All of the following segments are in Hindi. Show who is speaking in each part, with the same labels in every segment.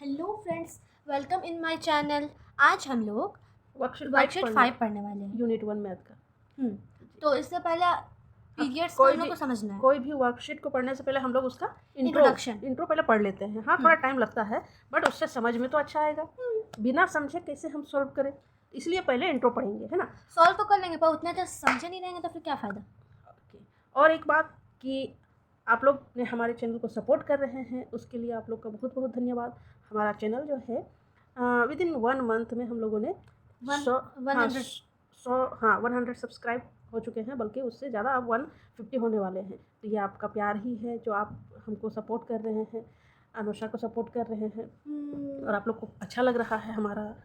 Speaker 1: Hello friends, welcome in my channel. आज हम लोग
Speaker 2: वर्कशीट
Speaker 1: 5 पढ़ने वाले हैं।
Speaker 2: यूनिट 1 मैथ का।
Speaker 1: तो इससे पहले पीरियड्स
Speaker 2: कोई
Speaker 1: हम लोग
Speaker 2: भी
Speaker 1: को समझना है।
Speaker 2: कोई भी वर्कशीट को पढ़ने से पहले हम लोग उसका
Speaker 1: Introduction।
Speaker 2: इंट्रो पहले पढ़ लेते हैं। हाँ, थोड़ा टाइम लगता है बट उससे समझ में तो अच्छा आएगा। बिना समझे कैसे हम सॉल्व करें, इसलिए पहले इंट्रो पढ़ेंगे, है ना।
Speaker 1: सॉल्व तो कर लेंगे पर उतने तो समझे नहीं रहेंगे तो फिर क्या फ़ायदा।
Speaker 2: और एक बात कि आप लोग ने हमारे चैनल को सपोर्ट कर रहे हैं, उसके लिए आप लोग का बहुत बहुत धन्यवाद। हमारा चैनल जो है विद इन 1 मंथ में हम लोगों ने 100 सब्सक्राइब हो चुके हैं, बल्कि उससे ज़्यादा अब 150 होने वाले हैं। तो ये आपका प्यार ही है जो आप हमको सपोर्ट कर रहे हैं, अनुषा को सपोर्ट कर रहे हैं, और आप लोग को अच्छा लग रहा है हमारा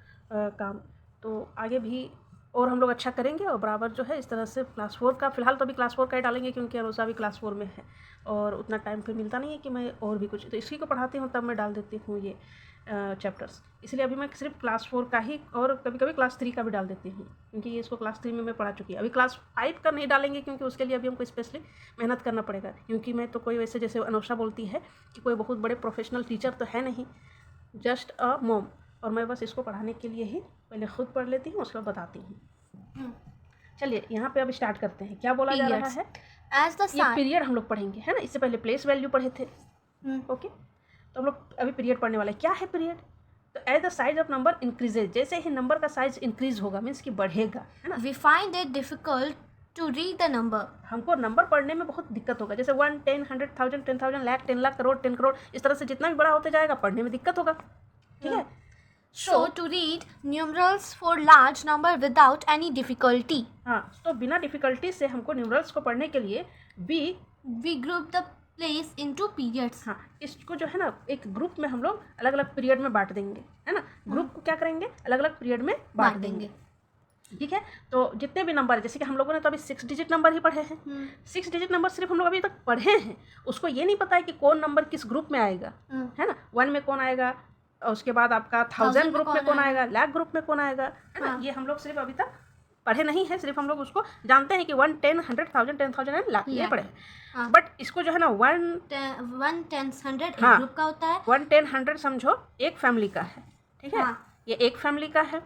Speaker 2: काम। तो आगे भी और हम लोग अच्छा करेंगे और बराबर जो है इस तरह से क्लास 4 का, फ़िलहाल तो अभी क्लास 4 का ही डालेंगे क्योंकि अनुषा भी क्लास 4 में है और उतना टाइम फिर मिलता नहीं है कि मैं और भी कुछ, तो इसी को पढ़ाती हूँ तब मैं डाल देती हूँ ये चैप्टर्स। इसलिए अभी मैं सिर्फ क्लास 4 का ही और कभी कभी क्लास 3 का भी डाल देती हूँ, क्योंकि ये इसको क्लास 3 में मैं पढ़ा चुकी है। अभी क्लास 5 का नहीं डालेंगे क्योंकि उसके लिए अभी हमको स्पेशली मेहनत करना पड़ेगा, क्योंकि मैं तो कोई वैसे जैसे अनुषा बोलती है कि कोई बहुत बड़े प्रोफेशनल टीचर तो है नहीं, जस्ट अ मॉम, और मैं बस इसको पढ़ाने के लिए ही पहले खुद पढ़ लेती हूँ, उसके बाद बताती हूँ। चलिए यहाँ पे अब स्टार्ट करते हैं। क्या बोला जा रहा है?
Speaker 1: एज द
Speaker 2: ये पीरियड हम लोग पढ़ेंगे, है ना। इससे पहले प्लेस वैल्यू पढ़े थे। ओके, तो हम लोग अभी पीरियड पढ़ने वाले हैं। क्या है पीरियड? तो as the size of number increases, जैसे ही नंबर का साइज इंक्रीज होगा मीन्स कि बढ़ेगा, है ना।
Speaker 1: We find it difficult to read the number.
Speaker 2: हमको नंबर पढ़ने में बहुत दिक्कत होगा, जैसे 1, 10, 100,000, 10,000, लाख, 10 लाख, करोड़, 10 करोड़, इस तरह से जितना भी बड़ा होते जाएगा पढ़ने में दिक्कत होगा, ठीक है।
Speaker 1: So to read numerals for large number without any difficulty.
Speaker 2: हाँ, तो बिना डिफिकल्टी से हमको न्यूमरल्स को पढ़ने के लिए
Speaker 1: we group the place into periods.
Speaker 2: हाँ, इसको जो है ना एक ग्रुप में हम लोग अलग अलग पीरियड में बांट देंगे, है ना। ग्रुप को क्या करेंगे, अलग अलग पीरियड में बांट देंगे, ठीक है। तो जितने भी नंबर, जैसे कि हम लोगों ने तो अभी 6 डिजिट नंबर ही पढ़े हैं। 6 डिजिट नंबर सिर्फ हम लोग अभी तक पढ़े हैं, उसको ये नहीं पता है कि कौन नंबर किस ग्रुप में आएगा, है ना। 1 में कौन आएगा, और उसके बाद आपका 1000 ग्रुप में कौन आएगा, लाख ग्रुप में कौन आएगा, है ना। ये हम लोग सिर्फ अभी तक पढ़े नहीं है, सिर्फ हम लोग उसको जानते हैं कि 1, 10, 100,000, 10,000 एंड लाख, ये पढ़े हैं। बट इसको जो है ना 1,
Speaker 1: 10, 100 एक
Speaker 2: ग्रुप
Speaker 1: का होता है।
Speaker 2: 1, 10, 100 समझो एक फैमिली का है, ठीक है। ये एक फैमिली का है।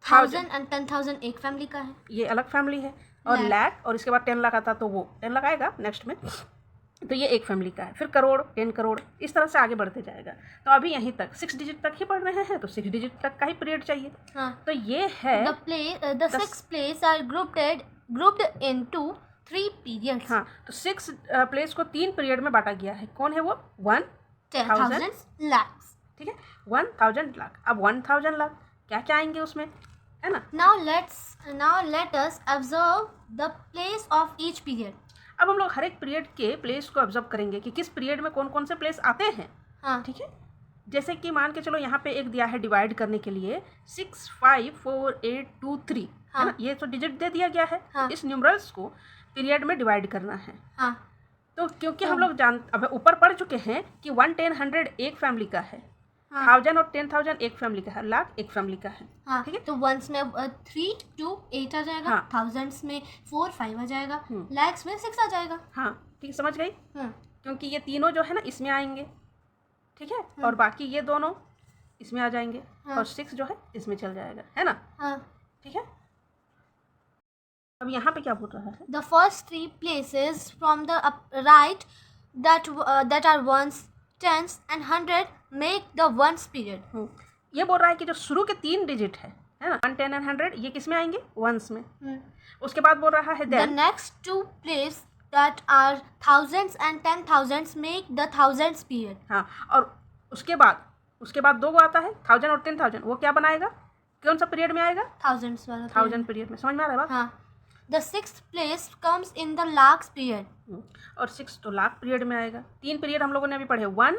Speaker 1: 1000 and 10,000 एक फैमिली का है,
Speaker 2: ये अलग फैमिली है। और लाख, और इसके बाद 10 लाख आता तो वो 10 लाख आएगा नेक्स्ट में, तो ये एक फैमिली का है। फिर करोड़, 10 करोड़, इस तरह से आगे बढ़ते जाएगा। तो अभी यहीं तक 6 डिजिट तक ही पढ़ रहे हैं, तो 6 डिजिट तक का ही पीरियड चाहिए। तो ये है
Speaker 1: the 6 plays are grouped into 3 periods.
Speaker 2: हाँ, तो 6 प्लेस को 3 पीरियड में बांटा गया है। कौन है वो?
Speaker 1: 10,000 lakhs,
Speaker 2: ठीक है, 1000 लाख। अब 1000 लाख क्या क्या आएंगे उसमें, है ना।
Speaker 1: now let us observe the place of each period.
Speaker 2: अब हम लोग हर एक पीरियड के प्लेस को ऑब्जर्व करेंगे कि किस पीरियड में कौन कौन से प्लेस आते हैं, ठीक है। जैसे कि मान के चलो यहाँ पे एक दिया है डिवाइड करने के लिए 6, 5, 4, 8, 2, 3, है ना। ये तो डिजिट दे दिया गया है। इस न्यूमरल्स को पीरियड में डिवाइड करना है। तो क्योंकि हम लोग अब ऊपर पढ़ चुके हैं कि 1, 10, 100 एक फैमिली का है, 1000 और 10,000 एक फैमिली का है, लाख एक फैमिली का है, ठीक है।
Speaker 1: तो वंस में 3, 2, 8 आ जाएगा, थाउजेंड्स में 4, 5 आ जाएगा, लैक्स में 6 आ जाएगा।
Speaker 2: हाँ, ठीक, समझ गई। क्योंकि ये तीनों जो है ना इसमें आएंगे, ठीक है, और बाकी ये दोनों इसमें आ जाएंगे, और 6 जो है इसमें चल जाएगा, है ना। ठीक है। अब यहाँ पे क्या बोल रहा है?
Speaker 1: The first 3 places from the right that are ones, tens and 100 make the ones period.
Speaker 2: ये बोल रहा है कि जो शुरू के 3 डिजिट है ना, 1, 10 and 100, ये किस में आएंगे? वंस में। उसके बाद बोल रहा है
Speaker 1: the next 2 places that are thousands and 10,000s make the thousands period.
Speaker 2: हाँ, और उसके बाद 2 आता है 1000 और 10,000, वो क्या बनाएगा, कौन सा पीरियड में आएगा?
Speaker 1: thousands वाला,
Speaker 2: 1000 पीरियड में। समझ में आ रहा है बात?
Speaker 1: हाँ। The 6th place comes in the lakhs period.
Speaker 2: और 6 तो लाख पीरियड में आएगा। 3 पीरियड हम लोगों ने अभी पढ़े, 1,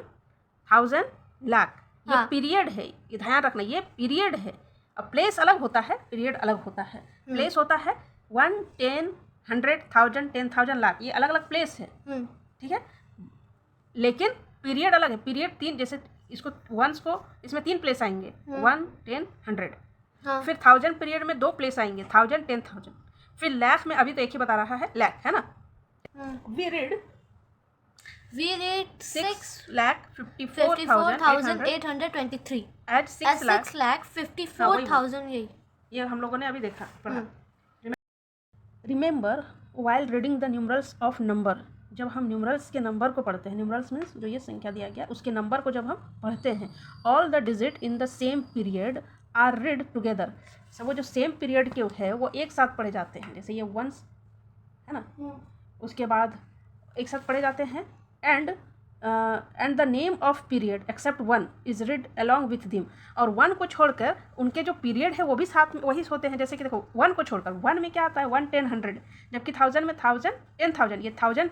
Speaker 2: 1000, लाख, ये पीरियड है, ये ध्यान रखना, ये पीरियड है। अब प्लेस अलग होता है, पीरियड अलग होता है। प्लेस होता है 1, 10, 100, 1000, 10,000, लाख, ये अलग अलग प्लेस है, ठीक है। लेकिन पीरियड अलग है। पीरियड 3, जैसे इसको वंस को, इसमें 3 प्लेस आएंगे, 1, 10, 100। फिर 1000 पीरियड में 2 प्लेस आएंगे, 1000, 10,000। फिर लाख में अभी तो एक ही बता रहा है, लाख, है ना। We read
Speaker 1: We read
Speaker 2: 6,54,823 at
Speaker 1: 6,54,000 यही.
Speaker 2: ये हम लोगों ने अभी देखा पढ़ा. Remember while reading the numerals of number, जब हम न्यूमरल्स के नंबर को पढ़ते हैं, न्यूमरल्स मीन्स जो ये संख्या दिया गया उसके नंबर को जब हम पढ़ते हैं, all the digit in the same period are read together. सब वो जो सेम पीरियड के है वो एक साथ पढ़े जाते हैं. जैसे ये वंस है ना, उसके बाद एक साथ पढ़े जाते हैं. And the name of period except one is read along with them. और वन को छोड़कर उनके जो पीरियड है वो भी साथ में वही होते हैं. जैसे कि देखो वन को छोड़कर वन में क्या आता है 1, 10, 100, जबकि 1000 में 1000, 10,000. ये 1000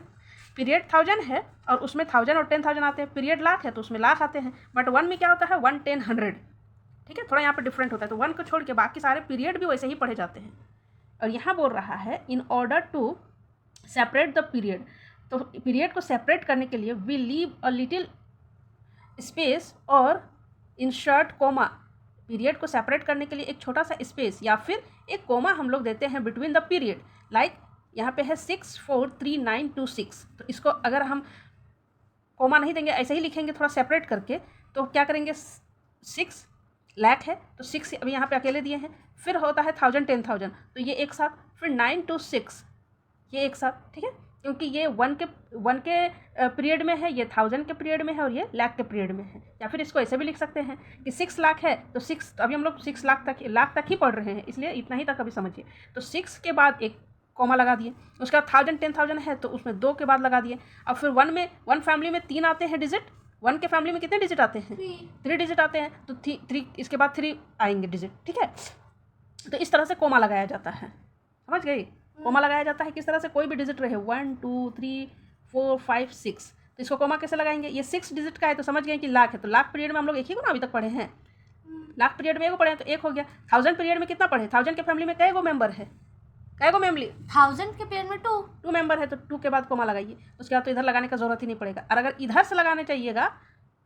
Speaker 2: पीरियड 1000 है और उसमें 1000 और 10,000 आते हैं. पीरियड लाख है तो उसमें लाख आते हैं. बट वन में क्या होता है 1, 10, 100. ठीक है, थोड़ा यहाँ पर डिफरेंट होता है. तो वन को छोड़ के बाकी सारे पीरियड भी वैसे ही पढ़े जाते हैं. और यहाँ बोल रहा है in order to separate the period. तो पीरियड को सेपरेट करने के लिए we leave a little space और इंसर्ट कोमा. पीरियड को सेपरेट करने के लिए एक छोटा सा स्पेस या फिर एक कोमा हम लोग देते हैं बिटवीन द पीरियड. लाइक यहाँ पे है 643,926. तो इसको अगर हम कोमा नहीं देंगे, ऐसे ही लिखेंगे थोड़ा सेपरेट करके, तो क्या करेंगे 6 लाख है तो 6 अभी यहाँ पे अकेले दिए हैं. फिर होता है 1000, 10,000, तो ये एक साथ. फिर 9 to 6 ये एक साथ. ठीक है, क्योंकि ये वन के पीरियड में है, ये 1000 के पीरियड में है और ये लाख के पीरियड में है. या फिर इसको ऐसे भी लिख सकते हैं कि 6 लाख है तो 6, अभी हम लोग 6 लाख तक ही पढ़ रहे हैं, इसलिए इतना ही तक अभी समझिए. तो 6 के बाद एक कॉमा लगा दिए. उसके बाद 1000, 10,000 है तो उसमें 2 के बाद लगा दिए. अब फिर वन फैमिली में 3 आते हैं डिजिट. वन के फैमिली में कितने डिजिट आते हैं 3 डिजिट आते हैं. तो 3 इसके बाद 3 आएंगे डिजिट. ठीक है, तो इस तरह से कोमा लगाया जाता है. समझ गई, कोमा लगाया जाता है किस तरह से. कोई भी डिजिट रहे 1, 2, 3, 4, 5, 6, तो इसको कोमा कैसे लगाएंगे. ये 6 डिजिट का है तो समझ गए कि लाख है, तो लाख पीरियड में हम लोग एक ही को ना अभी तक पढ़े हैं. लाख पीरियड में एक को पढ़े हैं तो एक हो गया. 1000 पीरियड में कितना पढ़े. 1000 के फैमिली में कै गो मेंबर है, कै गो फैमिली
Speaker 1: 1000 के पेयर में 2
Speaker 2: मेंबर है, तो 2 के बाद कोमा लगाइए. उसके बाद तो इधर लगाने का जरूरत ही नहीं पड़ेगा. और अगर इधर से लगाने चाहिएगा,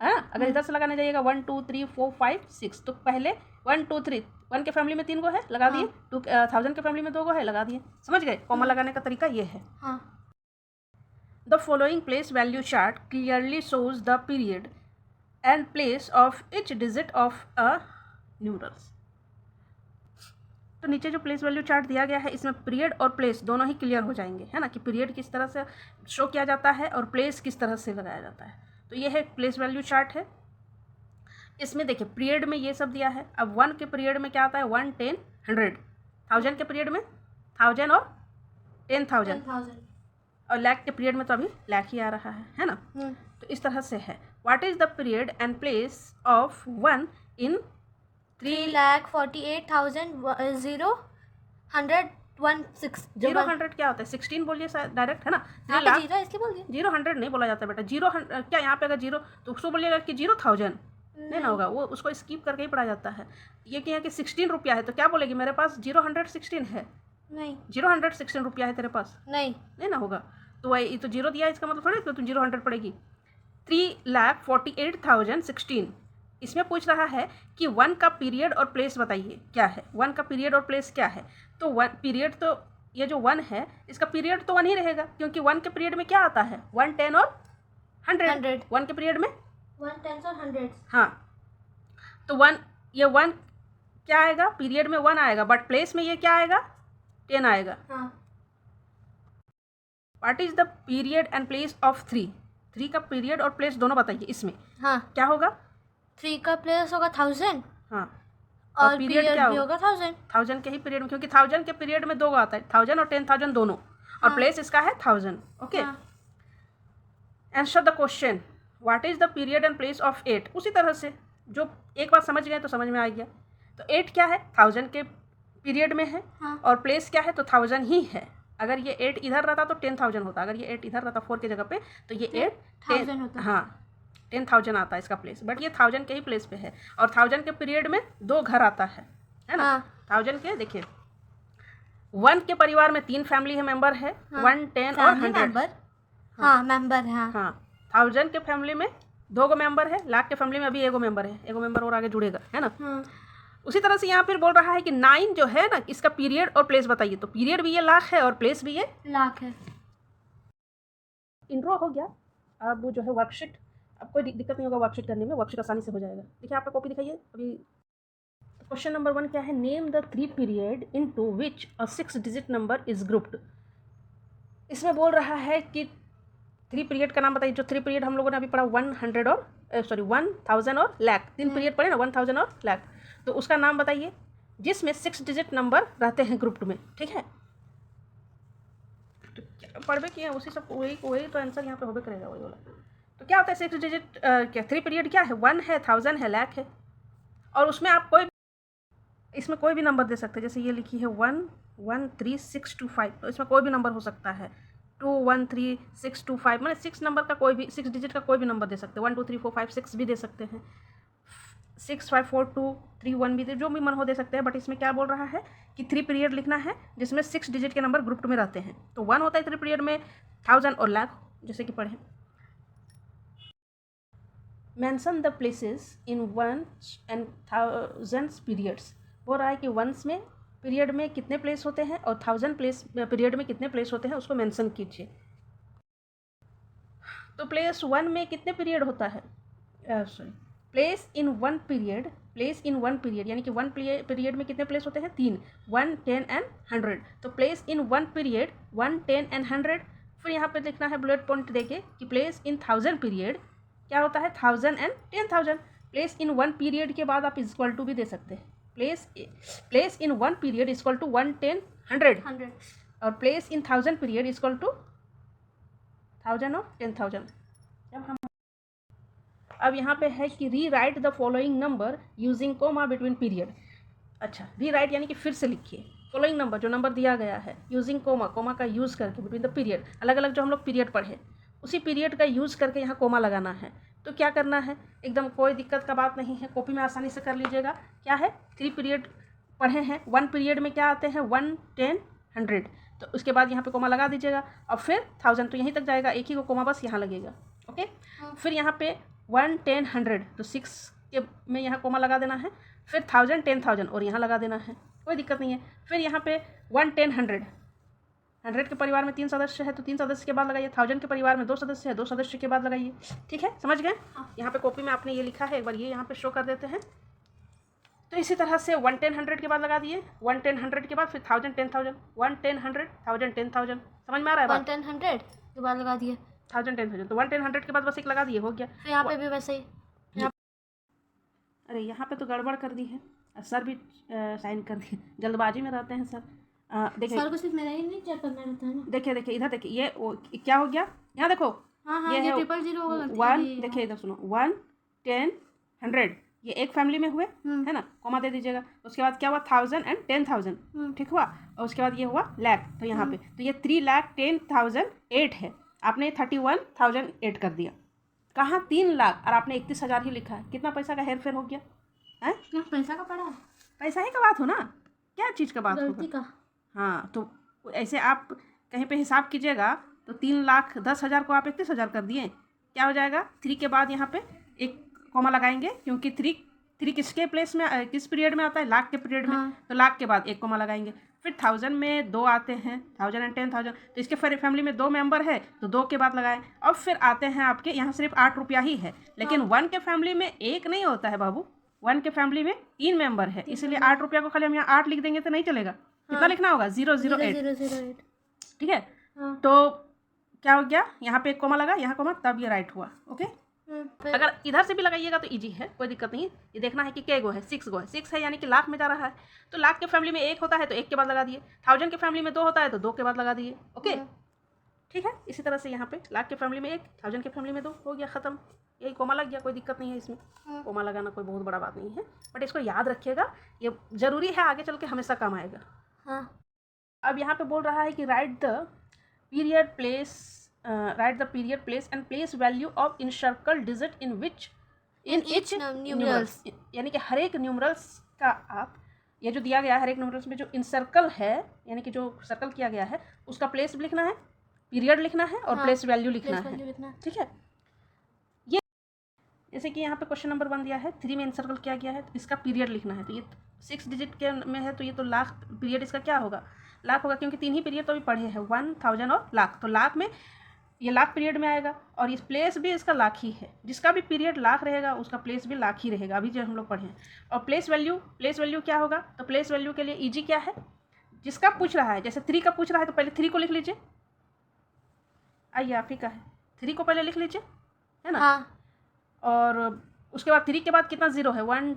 Speaker 2: है ना, अगर इधर से लगाने जाइएगा 1, 2, 3, 4, 5, 6, तो पहले 1, 2, 3 वन के फैमिली में 3 गो है लगा दिए. 1000 के फैमिली में 2 गो है लगा दिए. समझ गए, कोमा लगाने का तरीका ये है. The following place value chart clearly shows the period and place of each digit of a numerals. तो नीचे जो प्लेस वैल्यू चार्ट दिया गया है इसमें पीरियड और प्लेस दोनों ही क्लियर हो जाएंगे, है ना, कि पीरियड किस तरह से शो किया जाता है और प्लेस किस तरह से लगाया जाता है. तो ये है प्लेस वैल्यू चार्ट है. इसमें देखिए पीरियड में ये सब दिया है. अब 1 के पीरियड में क्या आता है 1, 10, 100. 1000 के पीरियड में 1000 और 10,000. और लाख के पीरियड में तो अभी लाख ही आ रहा है ना. तो इस तरह से है. What is the period and place of 1 इन
Speaker 1: 3,48,000
Speaker 2: 0, 100 क्या होता है 16 बोलिए डायरेक्ट, है ना.
Speaker 1: 3 लाख इसलिए बोल दिया.
Speaker 2: 0, 100 नहीं बोला जाता बेटा. 0 क्या यहाँ पे अगर 0 तो उसको बोलिएगा कि 0,000 नहीं ना होगा, वो उसको स्किप करके ही पढ़ा जाता है. ये कि 16 रुपया है तो क्या बोलेगी मेरे पास 0,116 है. नहीं, 0,116 रुपया है तेरे पास. नहीं ना होगा. तो ये तो 0 दिया है इसका मतलब थोड़ी तो तुम 0,100 पड़ेगी. 3,48,016. इसमें पूछ रहा है कि 1 का पीरियड और प्लेस बताइए क्या है. 1 का पीरियड और प्लेस क्या है. तो 1 पीरियड तो ये जो 1 है इसका पीरियड तो 1 ही रहेगा, क्योंकि 1 के पीरियड में क्या आता है 1, 10 और 100. 1 के पीरियड में
Speaker 1: 1, 10 और 100.
Speaker 2: हाँ, तो 1 क्या आएगा पीरियड में 1 आएगा, बट प्लेस में ये क्या आएगा 10 आएगा. What is the period and place of 3 का पीरियड और प्लेस दोनों बताइए इसमें. हाँ, क्या होगा
Speaker 1: 3 का प्लेस होगा 1000. हाँ,
Speaker 2: और पीरियड क्या
Speaker 1: होगा 1000.
Speaker 2: 1000 के ही पीरियड में, क्योंकि 1000 के पीरियड में 2 आता है 1000 और 10,000 दोनों. और प्लेस इसका है 1000. Okay, answer the question. What is the period and place of 8. उसी तरह से जो एक बार समझ गए तो समझ में आ गया. तो 8 क्या है 1000 के पीरियड में है. और प्लेस क्या है तो 1000 ही है. अगर ये 8 इधर रहता तो 10,000 होता. अगर ये 8 इधर रहता 4 की जगह पे तो ये 8,000 होता. हाँ, 10,000 आता है इसका प्लेस, बट ये 1000 के ही प्लेस पे है. और 1000 के पीरियड में 2 घर आता है ना. 1000 के देखिए 1 के परिवार में 3 फैमिली है मेंबर है 1, 10 और 100.
Speaker 1: हाँ, मेंबर है. हाँ,
Speaker 2: 1000 के फैमिली में 2 गो मेंबर है. लाख के फैमिली में अभी 1 गो मेंबर है. 1 गो मेंबर और आगे जुड़ेगा, है ना. उसी तरह से यहाँ फिर बोल रहा है कि 9 जो है ना इसका पीरियड और प्लेस बताइए. तो पीरियड भी ये लाख है और प्लेस भी ये
Speaker 1: लाख है.
Speaker 2: इंट्रो हो गया. अब जो है वर्कशीट, अब कोई दिक्कत नहीं होगा वर्कशीट करने में, वर्कशीट आसानी से हो जाएगा। देखिए आपका कॉपी दिखाइए। अभी क्वेश्चन नंबर 1 क्या है, name the 3 period into which a 6 digit number is grouped. इसमें बोल रहा है कि 3 पीरियड का नाम बताइए। जो 3 पीरियड हम लोगों ने अभी पढ़ा 100 और 1000 और लाख, 3 पीरियड पढ़े ना, 1000 और लाख। तो उसका नाम बताइए जिसमें 6 डिजिट नंबर रहते हैं ग्रुप्ड में, ठीक है। तो क्या पढ़वे किए उसी सब वही तो आंसर यहाँ पे होबे करेगा, वही वाला। तो क्या होता है 6 डिजिट क्या 3 पीरियड क्या है, 1 है, 1000 है, लाख है। और उसमें आप इसमें कोई भी नंबर दे सकते हैं। जैसे ये लिखी है 113625, तो इसमें कोई भी नंबर हो सकता है। 213625 मतलब 6 नंबर का कोई भी, 6 डिजिट का कोई भी नंबर दे सकते हैं। 1 2 3 4 5 6 भी दे सकते हैं, 6 5 4 2 3 1 भी जो भी मन हो दे सकते हैं। बट इसमें क्या बोल रहा है कि 3 पीरियड लिखना है जिसमें 6 डिजिट के नंबर ग्रुप में रहते हैं। तो 1 होता है 3 पीरियड में, 1000 और लाख, जैसे कि पढ़े। Mention the places in 1s and 1000s periods. बोल रहा है कि 1s में पीरियड में कितने प्लेस होते हैं और 1000 प्लेस पीरियड में कितने प्लेस होते हैं, उसको मेंशन कीजिए। तो प्लेस 1 में कितने पीरियड होता है, प्लेस इन 1 पीरियड यानी कि 1 पीरियड में कितने प्लेस होते हैं, 3, 1 10 एंड 100। तो प्लेस इन 1 पीरियड 1 10 एंड 100। फिर यहाँ पे लिखना है बुलेट पॉइंट देके कि प्लेस इन 1000 पीरियड क्या होता है, 1000 एंड 10,000। प्लेस इन 1 पीरियड के बाद आप इक्वल टू भी दे सकते हैं। Place in 1 period equal to 1 10 100 और place in 1000 period equal to 1000 और 10,000। जब हम अब यहाँ पे है कि rewrite the following number using comma between period. अच्छा, री राइट यानी कि फिर से लिखिए फॉलोइंग नंबर, जो नंबर दिया गया है, यूजिंग कोमा का यूज़ करके बिटवीन द पीरियड। अलग अलग जो हम लोग पीरियड पढ़े उसी पीरियड का यूज़ करके यहाँ कोमा लगाना है। तो क्या करना है, एकदम कोई दिक्कत का बात नहीं है, कॉपी में आसानी से कर लीजिएगा। क्या है, 3 पीरियड पढ़े हैं, 1 पीरियड में क्या आते हैं, 1 10 100। तो उसके बाद यहाँ पे कोमा लगा दीजिएगा और फिर 1000, तो यहीं तक जाएगा, एक ही को कोमा बस यहाँ लगेगा। ओके, फिर यहाँ पे 1 10 100, तो 6 के में यहाँ कोमा लगा देना है। फिर 1000 10,000 और यहाँ लगा देना है, कोई दिक्कत नहीं है। फिर यहाँ पे 1 10 100 के परिवार में 3 सदस्य है तो 3 सदस्य के बाद लगाइए। 1000 के परिवार में 2 सदस्य है, 2 सदस्य के बाद लगाइए। ठीक है, समझ गए। यहाँ पे कॉपी में आपने ये लिखा है, एक बार ये यहाँ पे शो कर देते हैं। तो इसी तरह से 1 10 100 के बाद लगा दिए, 1 10 100 के बाद फिर 1000 10,000, 1 10 100 1000 10,000। समझ में आ रहा है बात?
Speaker 1: 1 10 100 के बाद लगा दिए
Speaker 2: 1000 10,000, तो 1 10 100 के बाद बस एक लगा दिए, हो गया।
Speaker 1: तो यहाँ पे भी वैसे ही।
Speaker 2: अरे यहाँ पे तो गड़बड़ कर दी है, सर भी साइन कर दिए, जल्दबाजी में रहते हैं सर। देखिए
Speaker 1: सर को सिर्फ मेरा ही नहीं चेक करना रहता है ना।
Speaker 2: देखिए इधर देखिए, ये क्या हो गया, यहाँ देखो।
Speaker 1: हाँ, ये 000
Speaker 2: 1, देखिए इधर सुनो, 1 10 100 ये एक फैमिली में हुए, है ना, कोमा दे दीजिएगा। उसके बाद क्या हुआ, 1000 एंड 10,000, ठीक हुआ। और उसके बाद ये हुआ लाख, तो यहाँ पे तो ये 3,10,008 है, आपने 31,008 कर दिया। कहाँ 3 लाख और आपने 31,000 ही लिखा है, कितना पैसा का हेर फेर हो गया है।
Speaker 1: पैसा का पड़ा,
Speaker 2: पैसा ही का बात हो ना, क्या चीज़ का बात
Speaker 1: गलती
Speaker 2: होगा।
Speaker 1: का।
Speaker 2: हाँ, तो ऐसे आप कहीं पे हिसाब कीजिएगा तो 3,10,000 को आप 31,000 कर दिए, क्या हो जाएगा। 3 के बाद यहाँ पे एक कॉमा लगाएंगे, क्योंकि 3 किसके प्लेस में, किस पीरियड में आता है, लाख के पीरियड में।
Speaker 1: हाँ।
Speaker 2: तो लाख के बाद एक कॉमा लगाएंगे। फिर 1000 में 2 आते हैं, 1000 एंड 10,000, तो इसके फैमिली में 2 मेंबर है तो 2 के बाद लगाएं। अब फिर आते हैं आपके यहाँ सिर्फ 8 रुपया ही है, लेकिन 1 के फैमिली में 1 नहीं होता है बाबू, 1 के फैमिली में 3 मेंबर है, इसलिए 8 रुपया को खाली हम यहाँ 8 लिख देंगे तो नहीं चलेगा। कितना लिखना होगा, 008। ठीक है, तो क्या हो गया, यहाँ पे एक कोमा लगा, यहाँ कोमा, तब ये राइट हुआ। ओके, अगर इधर से भी लगाइएगा तो इजी है, कोई दिक्कत नहीं। ये देखना है कि क्या गो है, 6 गो है, 6 है यानी कि लाख में जा रहा है। तो लाख के फैमिली में 1 होता है तो 1 के बाद लगा दिए, 1000 के फैमिली में 2 होता है तो 2 के बाद लगा दिए। ओके, ठीक है। इसी तरह से यहाँ पे लाख के फैमिली में 1, 1000 के फैमिली में 2, हो गया ख़त्म। यही कोमा लग गया, कोई दिक्कत नहीं है इसमें। कोमा लगाना कोई बहुत बड़ा बात नहीं है, बट इसको याद रखिएगा, ये ज़रूरी है, आगे चल के हमेशा काम आएगा।
Speaker 1: हाँ।
Speaker 2: अब यहाँ पे बोल रहा है कि right the period place and place value of encircle digit in which in each numerals, यानी कि हर एक न्यूमरल्स का आप, ये जो दिया गया है हर एक न्यूमरल्स में जो इनसर्कल है, यानी कि जो सर्कल किया गया है, उसका प्लेस भी लिखना है, पीरियड लिखना है और प्लेस वैल्यू लिखना है। ठीक है, ये जैसे कि यहाँ पे क्वेश्चन नंबर 1 दिया है, 3 में इनसर्कल किया गया है तो इसका पीरियड लिखना है। तो ये 6 डिजिट के में है तो ये तो लाख, पीरियड इसका क्या होगा, लाख होगा, क्योंकि 3 ही पीरियड तो अभी पढ़े हैं, 1000 और लाख। तो लाख में ये लाख पीरियड में आएगा, और इस प्लेस भी इसका लाख ही है। जिसका भी पीरियड लाख रहेगा उसका प्लेस भी लाख ही रहेगा, अभी जो हम लोग पढ़े हैं। और प्लेस वैल्यू क्या होगा, तो प्लेस वैल्यू के लिए ईजी क्या है, जिसका पूछ रहा है, जैसे 3 का पूछ रहा है तो पहले 3 को लिख लीजिए। आइए आप ही का है, 3 को पहले लिख लीजिए, है ना।
Speaker 1: हाँ।
Speaker 2: और उसके बाद 3 के बाद कितना जीरो है, 3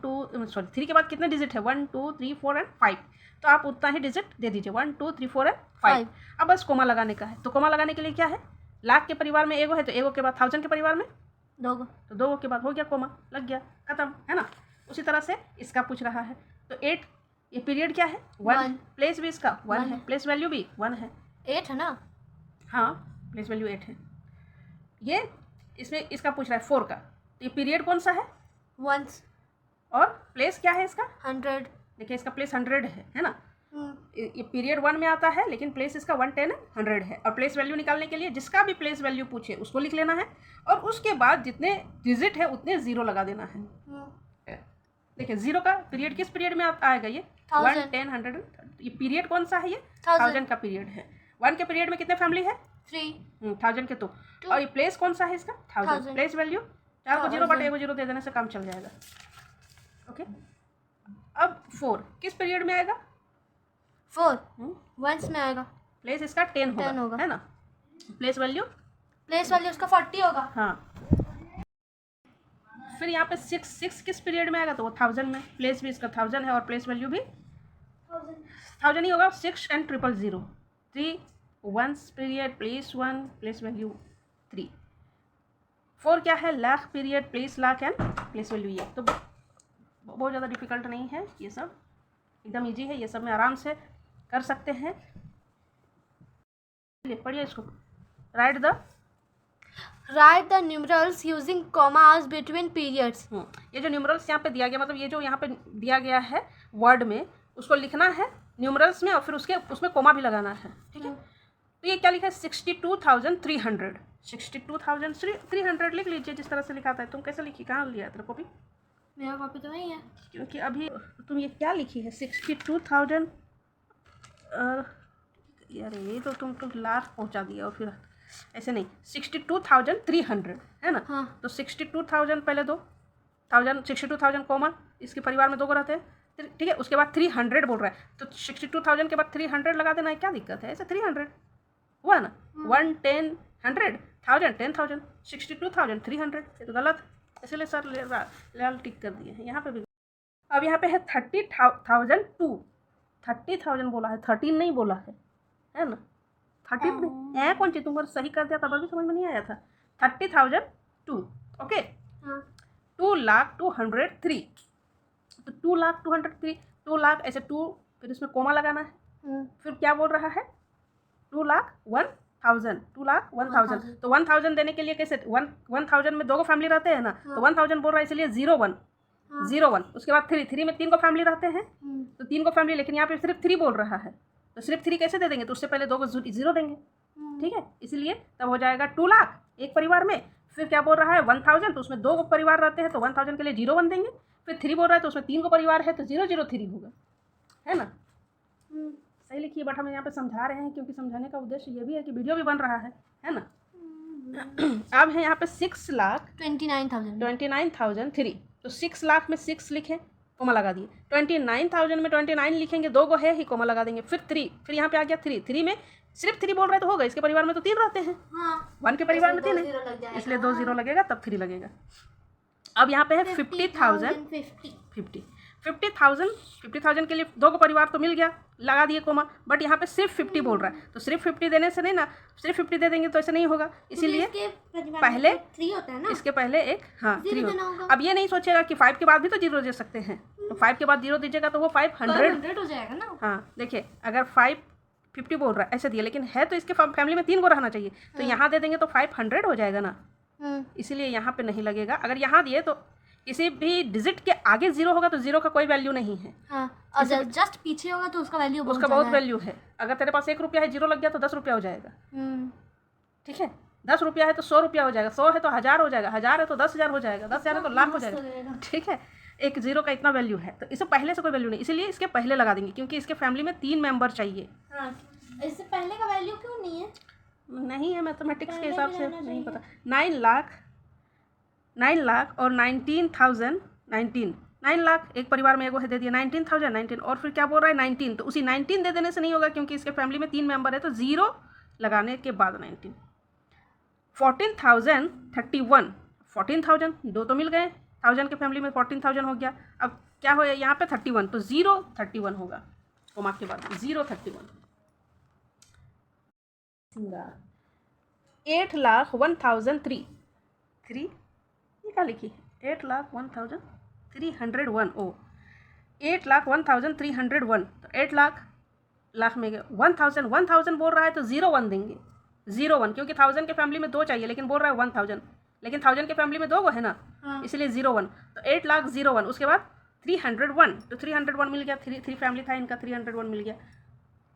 Speaker 2: के बाद कितने डिजिट है, 1 2 3 4 एंड 5, तो आप उतना ही डिजिट दे दीजिए, 1 2 3 4 एंड 5। अब बस कोमा लगाने का है, तो कोमा लगाने के लिए क्या है, लाख के परिवार में एगो है तो एगो के बाद 1000 के परिवार में
Speaker 1: 2 गो,
Speaker 2: तो 2 के बाद हो गया कोमा, लग गया, खत्म, है ना। उसी तरह से इसका पूछ रहा है, तो 8, ये पीरियड क्या है, 1, प्लेस भी इसका 1 है, प्लेस वैल्यू भी 1 है,
Speaker 1: 8 है ना।
Speaker 2: हाँ, प्लेस वैल्यू 8 है। ये इसमें इसका पूछ रहा है 4 का, तो ये पीरियड कौन सा है,
Speaker 1: 1,
Speaker 2: और प्लेस क्या है इसका,
Speaker 1: 100।
Speaker 2: देखिए इसका प्लेस 100 है ना। ये पीरियड 1 में आता है, लेकिन प्लेस इसका 1 10 100 है। और प्लेस वैल्यू निकालने के लिए जिसका भी प्लेस वैल्यू पूछे उसको लिख लेना है, और उसके बाद जितने डिजिट है उतने 0 लगा देना है। देखिए 0 का पीरियड किस पीरियड में आएगा, ये 1 10 100, ये पीरियड कौन सा है, ये 1000 का पीरियड है। 1 के पीरियड में कितने फैमिली है,
Speaker 1: 3,
Speaker 2: 1000 के, तो और ये प्लेस कौन सा है इसका, 1000। प्लेस वैल्यू 4 को 0 बट 1 को 0 दे देने से काम चल जाएगा। ओके, अब 4 किस पीरियड में आएगा,
Speaker 1: 4 1 में आएगा,
Speaker 2: प्लेस इसका 10 होगा, है ना। प्लेस वैल्यू
Speaker 1: उसका 40 होगा।
Speaker 2: हाँ, फिर यहाँ पे 6 किस पीरियड में आएगा, तो वो 1000 में, प्लेस भी इसका 1000 है और प्लेस वैल्यू भी 1000 ही होगा। 6 and 000, 3 1 period, place 1, place value 3। 4 क्या है, lakh period, place lakh and place value ये। तो बहुत ज़्यादा डिफिकल्ट नहीं है, ये सब एकदम इजी है, ये सब में आराम से कर सकते हैं। पढ़िए इसको, right the
Speaker 1: numerals using commas between periods.
Speaker 2: ये जो न्यूमरल्स यहाँ पे दिया गया, मतलब ये जो यहाँ पे दिया गया है वर्ड में, उसको लिखना है न्यूमरल्स में, और फिर उसमें कोमा भी लगाना है, ठीक है। तो ये क्या लिखा है, 62,300, 62,300 लिख लीजिए जिस तरह से लिखा था। तुम कैसे लिखी, कहाँ लिया तेरे कॉपी,
Speaker 1: मेरा कॉपी तो नहीं है,
Speaker 2: क्योंकि अभी तुम ये क्या लिखी है, 62,000, यार ये तो तुम लाख पहुँचा दिया, और फिर ऐसे नहीं, 62,300 है ना।
Speaker 1: हाँ।
Speaker 2: तो 62,000 पहले 62,000 कॉमन, इसके परिवार में 2 को रहते हैं, ठीक है। उसके बाद 300 बोल रहा है, तो 62,000 के बाद 300 लगा देना है, क्या दिक्कत है, ऐसे 300 हुआ ना। 1 10 100 1000 10,000, 62,300, ये तो गलत, इसलिए सर लाल टिक कर दिए हैं यहाँ पे भी। अब यहाँ पे है 30,000 बोला है, 13 नहीं बोला है ना। 30 कौन चीज़, तुमको सही कर दिया तब भी समझ में नहीं आया था। 30,002, ओके। 2,02,103, तो 2,02,103, 2 लाख ऐसे 2, फिर इसमें कोमा लगाना है। फिर क्या बोल रहा है, 2,01,000, 2,01,000, तो 1000 देने के लिए कैसे, 1,000 में 2 को फैमिली रहते हैं ना, तो 1000 बोल रहा है, इसलिए 01, 01। उसके बाद 3 में 3 को फैमिली रहते हैं, तो 3 को फैमिली, लेकिन यहाँ पे सिर्फ 3 बोल रहा है, तो सिर्फ 3 कैसे दे देंगे, तो उससे पहले 2 को 0 देंगे, ठीक है। इसलिए तब हो जाएगा 2 लाख एक परिवार में। फिर क्या बोल रहा है, 1000, तो उसमें 2 को परिवार रहते हैं, तो 1000 के लिए 01 देंगे। फिर 3 बोल रहा है, तो उसमें 3 को परिवार है, तो 003 होगा, है ना। सही लिखिए, बट हम यहाँ पे समझा रहे हैं, क्योंकि समझाने का उद्देश्य ये भी है कि वीडियो भी बन रहा है ना। अब है यहाँ पे 6,29,003, तो 6 लाख में 6 लिखें, कोमा लगा दिए। 29,000 में 29 लिखेंगे, 2 को है ही, कोमा लगा देंगे। फिर 3, फिर यहाँ पे आ गया 3 में सिर्फ 3 बोल रहे तो होगा, इसके परिवार में तो 3 रहते हैं, 1 के परिवार में 3 है, इसलिए 2 0 लगेगा, तब 3 लगेगा। अब यहाँ पे है 50,000 के लिए 2 को परिवार तो मिल गया, लगा दिए कोमा, बट यहाँ पे सिर्फ 50 बोल रहा है, तो सिर्फ 50 देने से नहीं ना, सिर्फ 50 दे देंगे तो ऐसे नहीं होगा, इसीलिए पहले
Speaker 1: 3 होता है ना,
Speaker 2: इसके पहले एक 3 होगा। अब ये नहीं सोचेगा कि 5 के बाद भी तो 0 दे सकते हैं, तो 5 के बाद 0 दीजिएगा तो वो 500
Speaker 1: हो जाएगा ना।
Speaker 2: हाँ, देखिए अगर 550 बोल रहा है ऐसे दिया, लेकिन है तो इसके फैमिली में 3 को रहना चाहिए, तो यहाँ दे देंगे तो 500 हो जाएगा ना, इसीलिए यहाँ पे नहीं लगेगा। अगर यहाँ दिए तो किसी भी डिजिट के आगे 0 होगा तो 0 का कोई वैल्यू नहीं है,
Speaker 1: और जस्ट पीछे होगा तो उसका वैल्यू
Speaker 2: बहुत वैल्यू है। अगर तेरे पास 1 रुपया है, 0 लग गया तो 10 रुपया हो जाएगा, ठीक है। 10 रुपया है तो 100 रुपया हो जाएगा, 100 है तो 1000 हो जाएगा, 1000 है तो 10,000 हो जाएगा, 10,000 है तो लाख हो जाएगा, ठीक है। एक 0 का इतना वैल्यू है, तो इससे पहले से कोई वैल्यू नहीं, इसीलिए इसके पहले लगा देंगे, क्योंकि इसके फैमिली में 3 मेंबर चाहिए।
Speaker 1: इससे पहले का वैल्यू क्यों नहीं है,
Speaker 2: नहीं है, मैथमेटिक्स के
Speaker 1: पहले
Speaker 2: हिसाब
Speaker 1: भी
Speaker 2: से
Speaker 1: रहना
Speaker 2: नहीं
Speaker 1: चाहिए।
Speaker 2: पता। 9 लाख और 19,000, 9 लाख एक परिवार में एगो है, दे दिया 19,019, और फिर क्या बोल रहा है 19, तो उसी 19 दे देने से नहीं होगा क्योंकि इसके फैमिली में 3 मेंबर है, तो 0 लगाने के बाद 19। 14,031, 14,000 दो तो मिल गए, 1000 के फैमिली में 14,000 हो गया। अब क्या हो यहाँ पे 31, तो 031 होगा, कोमा के बाद 031। 8,01,003, ये क्या लिखी, 8,01,301, ओ 8,01,301, तो 8 लाख में 1,000 बोल रहा है तो 0,1 देंगे, 0,1, क्योंकि 1000 के फैमिली में 2 चाहिए, लेकिन बोल रहा है 1,000, लेकिन 1000 के फैमिली में 2 है ना, इसलिए 0,1, तो 8,01,001, उसके बाद 301, तो 301 मिल गया, थ्री फैमिली था इनका, 301 मिल गया,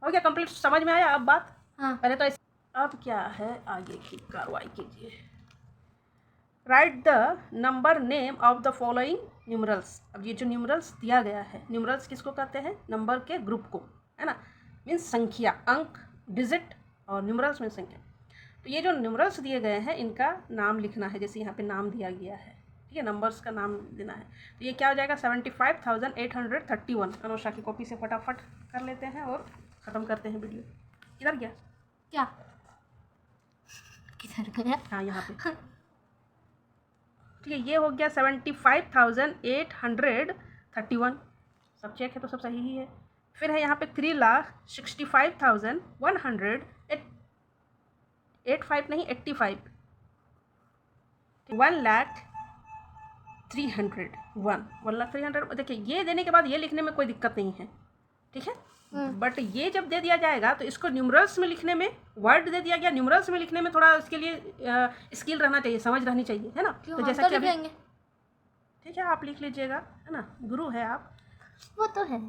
Speaker 2: हो गया कंप्लीट। समझ में आया अब बात? पहले तो ऐसे। अब क्या है, आगे की कार्रवाई कीजिए। Right the number name of the following numerals. अब ये जो न्यूमरल्स दिया गया है, न्यूमरल्स किसको कहते हैं, नंबर के ग्रुप को, है ना, मीन्स संख्या, अंक, डिजिट, और न्यूमरल्स में संख्या। तो ये जो न्यूमरल्स दिए गए हैं इनका नाम लिखना है, जैसे यहाँ पे नाम दिया गया है, ठीक है, नंबर्स का नाम देना है। तो ये क्या हो जाएगा, 75,831। अनुषा की कॉपी से फटाफट कर लेते हैं और ख़त्म करते हैं वीडियो। किधर गया,
Speaker 1: क्या किधर गया?
Speaker 2: हाँ यहाँ पे, ठीक है, ये हो गया 75,831, सब चेक है तो सब सही ही है। फिर है यहाँ पे 3,65,185 नहीं 85, 1,03,100। देखिए ये देने के बाद ये लिखने में कोई दिक्कत नहीं है, ठीक है, बट ये जब दे दिया जाएगा तो इसको न्यूमरल्स में लिखने में, वर्ड दे दिया गया, न्यूमरल्स में लिखने में थोड़ा इसके लिए स्किल रहना चाहिए, समझ रहनी चाहिए, है ना। तो जैसा कि अभी ठीक है आप लिख लीजिएगा, है ना, गुरु है आप,
Speaker 1: वो तो है।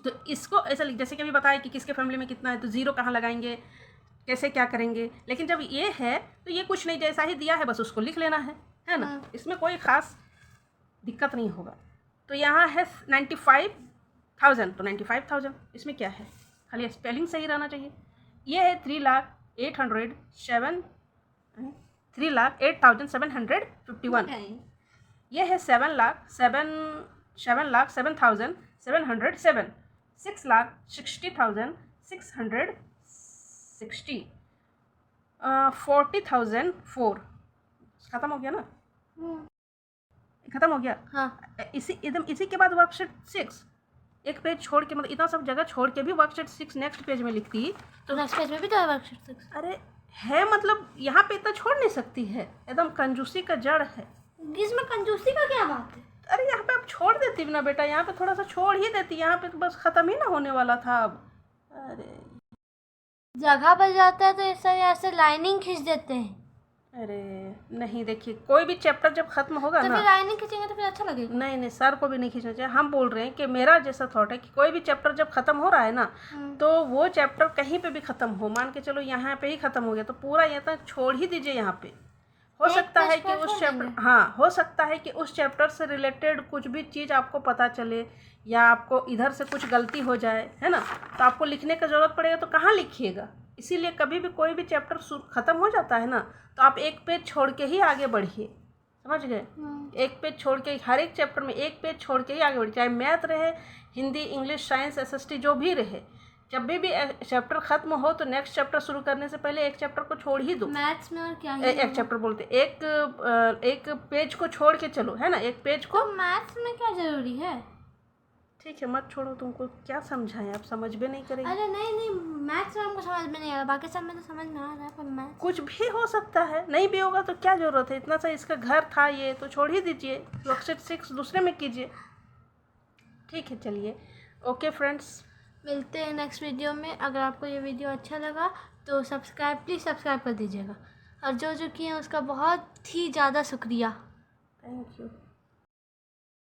Speaker 2: तो इसको ऐसा लिख, जैसे कि अभी बताया कि किसके फैमिली में कितना है, तो 0 कहाँ लगाएंगे, कैसे क्या करेंगे, लेकिन जब ये है तो ये कुछ नहीं, जैसा ही दिया है बस उसको लिख लेना है ना, इसमें कोई ख़ास दिक्कत नहीं होगा। तो यहाँ है 95,000, तो 95,000, इसमें क्या है, खाली स्पेलिंग सही रहना चाहिए। ये है 3,08,751, ये है 7,07,707, 6,60,660, 40,004, ख़त्म हो गया ना, ख़त्म हो गया।
Speaker 1: हाँ,
Speaker 2: इसी के बाद वर्कशीट 6, एक पेज छोड़ के, मतलब इतना सब जगह छोड़ के भी वर्कशीट 6 नेक्स्ट पेज में लिखती,
Speaker 1: तो नेक्स्ट पेज में भी तो है वर्कशीट 6।
Speaker 2: अरे है, मतलब यहाँ पे इतना छोड़ नहीं सकती है, एकदम कंजूसी का जड़ है।
Speaker 1: इसमें कंजूसी का क्या बात है?
Speaker 2: अरे यहाँ पे आप छोड़ देती ना बेटा, यहाँ पे थोड़ा सा छोड़ ही देती, यहाँ पे तो बस ख़त्म ही ना होने वाला था अब। अरे
Speaker 1: जगह बच जाता है तो इस तरह ऐसे लाइनिंग खींच देते हैं।
Speaker 2: अरे नहीं, देखिए कोई भी चैप्टर जब खत्म होगा
Speaker 1: तो
Speaker 2: ना,
Speaker 1: फिर लाइनिंग खींचेंगे तो फिर अच्छा लगेगा।
Speaker 2: नहीं सर को भी नहीं खींचना चाहिए। हम बोल रहे हैं कि मेरा जैसा थॉट है कि कोई भी चैप्टर जब खत्म हो रहा है ना, तो वो चैप्टर कहीं पे भी खत्म हो, मान के चलो यहाँ पे ही खत्म हो गया, तो पूरा यहाँ तक छोड़ ही दीजिए। यहाँ पे हो सकता है कि उस चैप्टर, हाँ हो सकता है कि उस चैप्टर से रिलेटेड कुछ भी चीज़ आपको पता चले, या आपको इधर से कुछ गलती हो जाए, है ना, तो आपको लिखने का ज़रूरत पड़ेगा, तो कहाँ लिखिएगा। इसीलिए कभी भी कोई भी चैप्टर ख़त्म हो जाता है ना, तो आप एक पेज छोड़ के ही आगे बढ़िए, समझ गए, एक पेज छोड़ के, हर एक चैप्टर में एक पेज छोड़ के ही आगे बढ़िए, चाहे मैथ रहे, हिंदी, इंग्लिश, साइंस, SST जो भी रहे। जब भी चैप्टर खत्म हो तो नेक्स्ट चैप्टर शुरू करने से पहले एक चैप्टर को छोड़ ही दो।
Speaker 1: मैथ्स में और क्या
Speaker 2: एक चैप्टर बोलते, एक पेज को छोड़ के चलो, है ना, एक पेज को।
Speaker 1: तो मैथ्स में क्या जरूरी है?
Speaker 2: ठीक है मत छोड़ो, तुमको क्या समझाएं, आप समझ भी नहीं करेंगे।
Speaker 1: अरे नहीं, मैथ्स में हमको समझ में नहीं आ रहा, बाकी सब में तो समझ में आ रहा है, पर मैथ्स
Speaker 2: कुछ भी हो सकता है, नहीं भी होगा तो क्या ज़रूरत है, इतना सा इसका घर था ये, तो छोड़ ही दीजिए, वर्कशीट 6 दूसरे में कीजिए। ठीक है चलिए, ओके फ्रेंड्स,
Speaker 1: मिलते हैं नेक्स्ट वीडियो में। अगर आपको ये वीडियो अच्छा लगा तो प्लीज़ सब्सक्राइब कर दीजिएगा, और जो किए हैं उसका बहुत ही ज़्यादा शुक्रिया।
Speaker 2: Thank you.